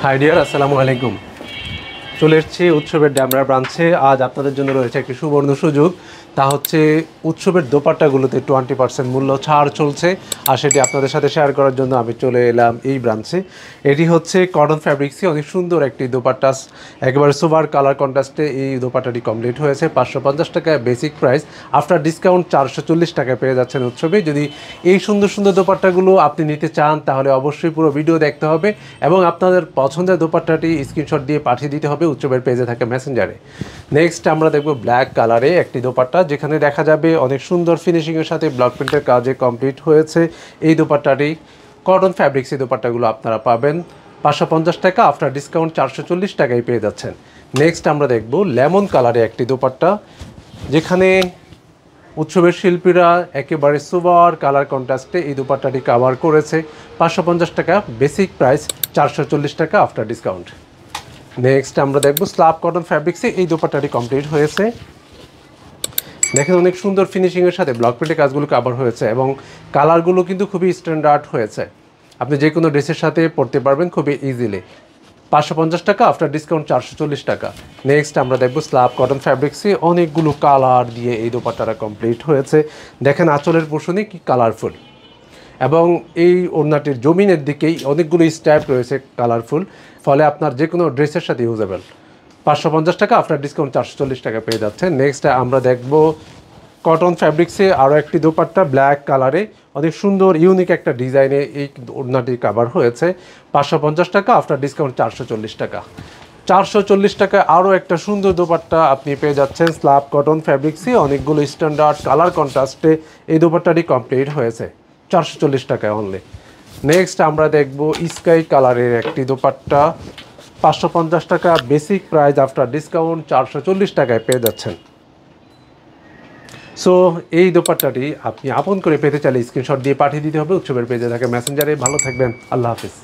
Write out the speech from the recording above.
High deer, আসসালামু আলাইকুম। চলে এসেছি উৎসবের ড্যামরা ব্রাঞ্চে। আজ আপনাদের জন্য রয়েছে একটি সুবর্ণ সুযোগ, তা হচ্ছে উৎসবের দোপাট্টাগুলোতে 20% মূল্য ছাড় চলছে, আর সেটি আপনাদের সাথে শেয়ার করার জন্য আমি চলে এলাম এই ব্রাঞ্চে। এটি হচ্ছে কটন ফ্যাব্রিক্সে অনেক সুন্দর একটি দোপাট্টা, একেবারে সোভার কালার কন্ট্রাস্টে এই দোপাট্টাটি কমপ্লিট হয়েছে। 550 টাকায় বেসিক প্রাইস, আফটার ডিসকাউন্ট 440 টাকায় পেয়ে যাচ্ছেন উৎসবে। যদি এই সুন্দর সুন্দর দোপাট্টাগুলো আপনি নিতে চান তাহলে অবশ্যই পুরো ভিডিও দেখতে হবে এবং আপনাদের পছন্দের দোপাট্টাটি স্ক্রিনশট দিয়ে পাঠিয়ে দিতে হবে উৎসবের পেজে থাকে মেসেঞ্জারে। নেক্সট আমরা দেখব ব্ল্যাক কালারে একটি দোপাট্টা, যেখানে দেখা যাবে অনেক সুন্দর ফিনিশিংয়ের সাথে ব্লক প্রিন্টের কাজে কমপ্লিট হয়েছে এই দোপাট্টাটি। কটন ফ্যাব্রিক্স এই দোপাট্টাগুলো আপনারা পাবেন 550 টাকা, আফটার ডিসকাউন্ট 440 টাকায় পেয়ে যাচ্ছেন। নেক্সট আমরা দেখব লেমন কালারে একটি দোপাট্টা, যেখানে উৎসবের শিল্পীরা একেবারে সুপার কালার কন্ট্রাস্টে এই দোপাট্টাটি কাভার করেছে। 550 টাকা বেসিক প্রাইস, 440 টাকা আফটার ডিসকাউন্ট। নেক্সট আমরা দেখব স্লাব কটন ফ্যাব্রিক্সে এই দোপাট্টাটি কমপ্লিট হয়েছে। দেখেন অনেক সুন্দর ফিনিশিংয়ের সাথে ব্লক প্রিন্টের কাজগুলো কাভার হয়েছে এবং কালারগুলো কিন্তু খুবই স্ট্যান্ডার্ড হয়েছে। আপনি যে কোনো ড্রেসের সাথে পরতে পারবেন খুবই ইজিলি। 550 টাকা আফটার ডিসকাউন্ট 440 টাকা। নেক্সট আমরা দেখব স্লাব কটন ফ্যাব্রিক্সে অনেকগুলো কালার দিয়ে এই দোপাট্টাটা কমপ্লিট হয়েছে। দেখেন আঁচলের পোর্শনে কি কালারফুল, এবং এই ওড়নাটির জমিনের দিকেই অনেকগুলো স্ট্যাপ রয়েছে কালারফুল, ফলে আপনার যে কোনো ড্রেসের সাথে ইউজেবল। 550 টাকা আফটার ডিসকাউন্ট 440 টাকা পেয়ে যাচ্ছে। নেক্সট আমরা দেখব কটন ফ্যাব্রিক্সে আরও একটি দোপাট্টা ব্ল্যাক কালারে, অনেক সুন্দর ইউনিক একটা ডিজাইনে এই ওড়নাটি কাভার হয়েছে। 550 টাকা আফটার ডিসকাউন্ট 440 টাকা। 440 টাকায় আরও একটা সুন্দর দোপাট্টা আপনি পেয়ে যাচ্ছেন স্লাব কটন ফ্যাব্রিক্সে অনেকগুলো স্ট্যান্ডার্ড কালার কন্ট্রাস্টে এই দোপাট্টাটি কমপ্লিট হয়েছে 440 টাকায় অনলি। নেক্সট আমরা দেখব স্কাই কালারের একটি দোপাট্টা, 550 টাকা বেসিক প্রাইস, আফটার ডিসকাউন্ট 440 টাকায় পেয়ে যাচ্ছেন। সো এই দোপাট্টাটি আপনি আপন করে পেতে চাইলে স্ক্রিনশট দিয়ে পাঠিয়ে দিতে হবে উৎসবের পেজে থাকে মেসেঞ্জারে। ভালো থাকবেন, আল্লাহ হাফিজ।